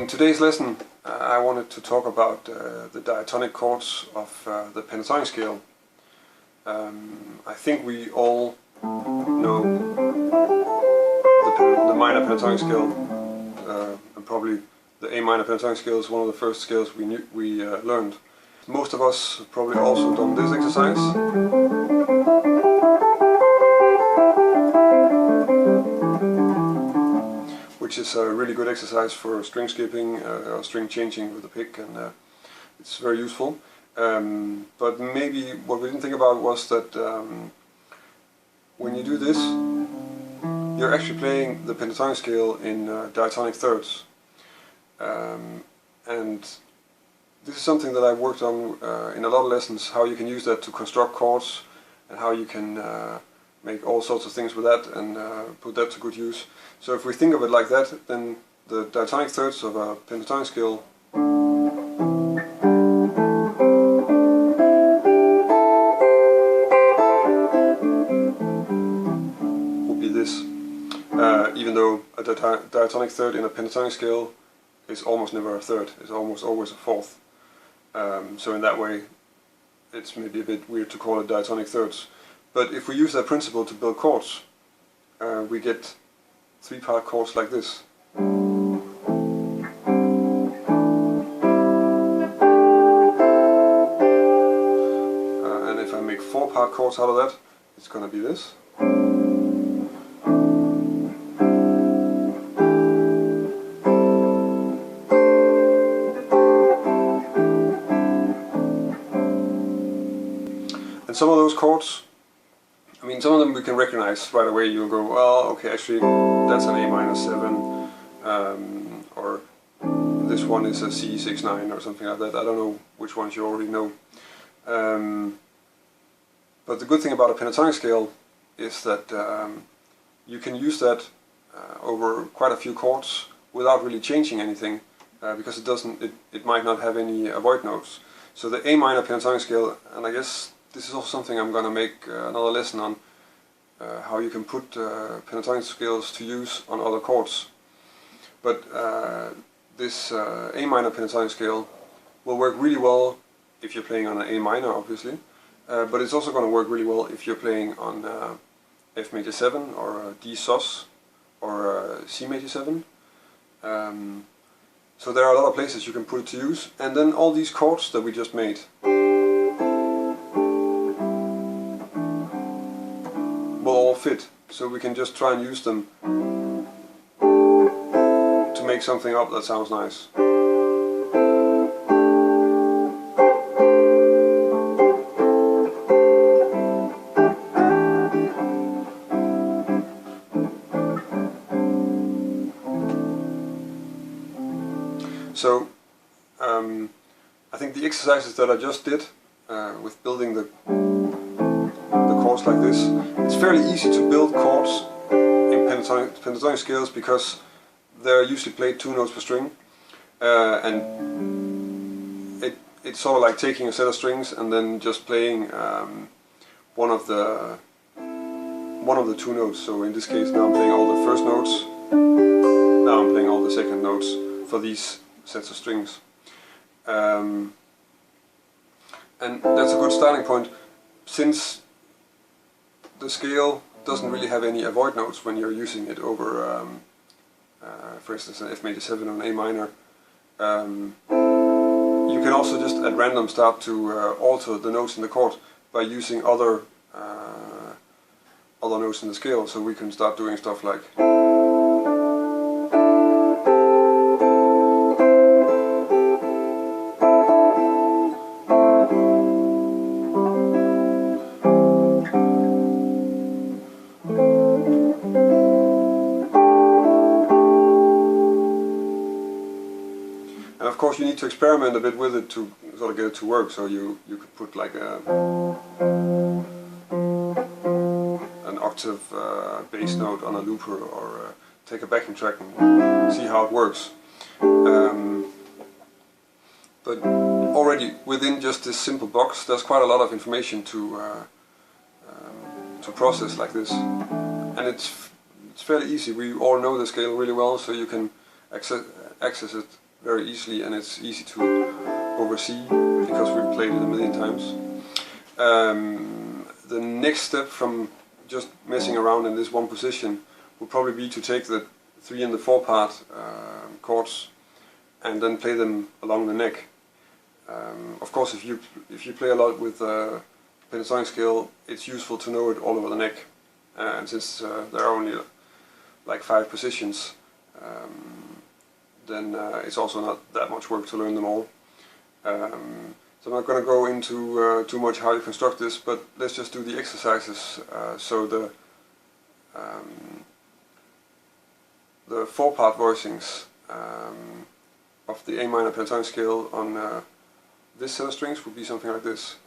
In today's lesson I wanted to talk about the diatonic chords of the pentatonic scale. I think we all know the minor pentatonic scale, and probably the A minor pentatonic scale is one of the first scales we learned. Most of us have probably also done this exercise. Which is a really good exercise for string skipping or string changing with the pick, and it's very useful. But maybe what we didn't think about was that when you do this, you're actually playing the pentatonic scale in diatonic thirds. And this is something that I've worked on in a lot of lessons, how you can use that to construct chords and how you can make all sorts of things with that and put that to good use. So if we think of it like that, then the diatonic thirds of a pentatonic scale would be this. Even though a diatonic third in a pentatonic scale is almost never a third, it's almost always a fourth. So in that way it's maybe a bit weird to call it diatonic thirds. But if we use that principle to build chords, we get three-part chords like this. And if I make four-part chords out of that, it's going to be this. And some of those chords, I mean, some of them we can recognize right away. You'll go, well, okay, actually that's an A minor 7, or this one is a C 6/9 or something like that. I don't know which ones you already know. But the good thing about a pentatonic scale is that you can use that over quite a few chords without really changing anything, because it might not have any avoid notes. So the A minor pentatonic scale, and I guess this is also something I'm going to make another lesson on, how you can put pentatonic scales to use on other chords. But this A minor pentatonic scale will work really well if you're playing on an A minor, obviously, but it's also going to work really well if you're playing on F major 7 or D sus or C major 7. So there are a lot of places you can put it to use, and then all these chords that we just made will all fit, so we can just try and use them to make something up that sounds nice. So I think the exercises that I just did with building the chords like this, it's fairly easy to build chords in pentatonic scales because they're usually played 2 notes per string, and it's sort of like taking a set of strings and then just playing one of the 2 notes. So in this case now I'm playing all the first notes, now I'm playing all the second notes for these sets of strings, and that's a good starting point, since the scale doesn't really have any avoid notes when you're using it over, for instance, an F major 7 or an A minor. You can also just at random start to alter the notes in the chord by using other notes in the scale. So we can start doing stuff like of course you need to experiment a bit with it to sort of get it to work. So you could put like an octave bass note on a looper, or take a backing track and see how it works. But already within just this simple box there's quite a lot of information to process like this, and it's fairly easy. We all know the scale really well, so you can access it very easily, and it's easy to oversee because we've played it a million times. The next step from just messing around in this one position would probably be to take the 3 and the 4 part chords and then play them along the neck. Of course, if you play a lot with pentatonic scale, it's useful to know it all over the neck, and since there are only like 5 positions, then it's also not that much work to learn them all. So I'm not going to go into too much how you construct this, but let's just do the exercises. So the 4-part voicings of the A minor pentatonic scale on this set of strings would be something like this.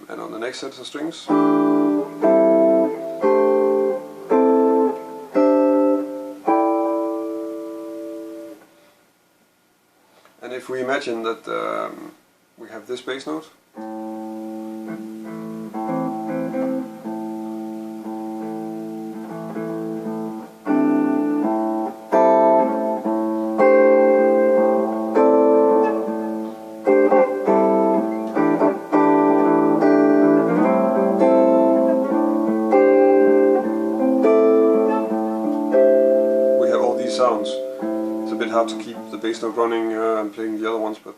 And on the next set of strings, and if we imagine that we have this bass note, sounds. It's a bit hard to keep the bass note running and playing the other ones, but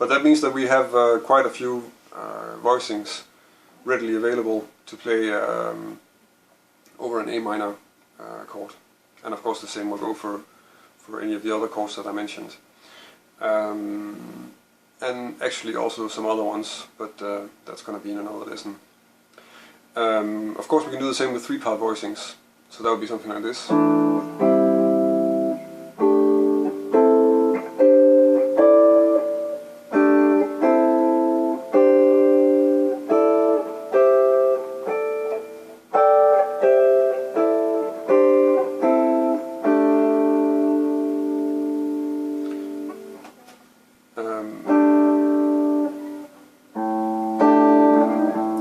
that means that we have quite a few voicings readily available to play over an A minor chord, and of course the same will go for any of the other chords that I mentioned, and actually also some other ones, but that's going to be in another lesson. Of course we can do the same with 3-part voicings, so that would be something like this.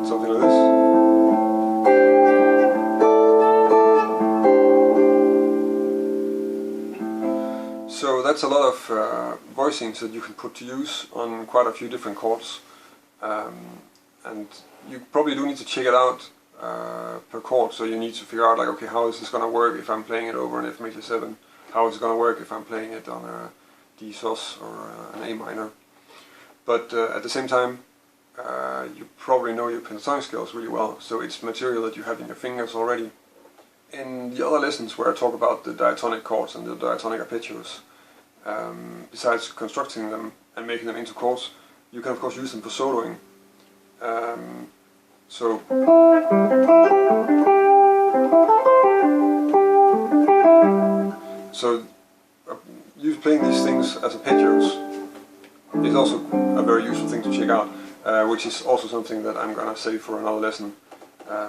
Something like this. So that's a lot of voicings that you can put to use on quite a few different chords, and you probably do need to check it out per chord. So you need to figure out, like, okay, how is this going to work if I'm playing it over an F major 7? How is it going to work if I'm playing it on a D sus or an A minor? But at the same time, you probably know your pentatonic scales really well, so it's material that you have in your fingers already. In the other lessons where I talk about the diatonic chords and the diatonic arpeggios, besides constructing them and making them into chords, you can of course use them for soloing. So you playing these things as arpeggios is also a very useful thing to check out, which is also something that I'm gonna save for another lesson,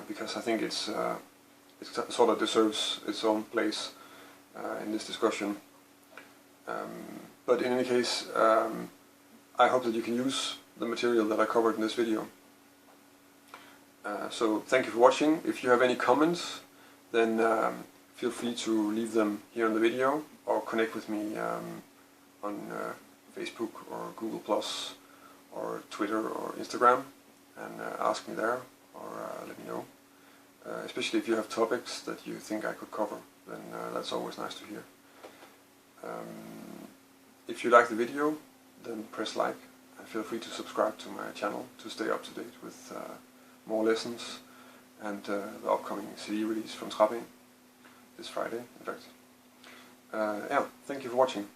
because I think it sort of deserves its own place in this discussion. But in any case, I hope that you can use the material that I covered in this video. So thank you for watching. If you have any comments, then feel free to leave them here in the video, or connect with me on Facebook or Google Plus or Twitter or Instagram, and ask me there, or let me know. Especially if you have topics that you think I could cover, then that's always nice to hear. If you like the video, then press like, and feel free to subscribe to my channel to stay up to date with more lessons and the upcoming CD release from Trapping this Friday, in fact. Yeah, thank you for watching.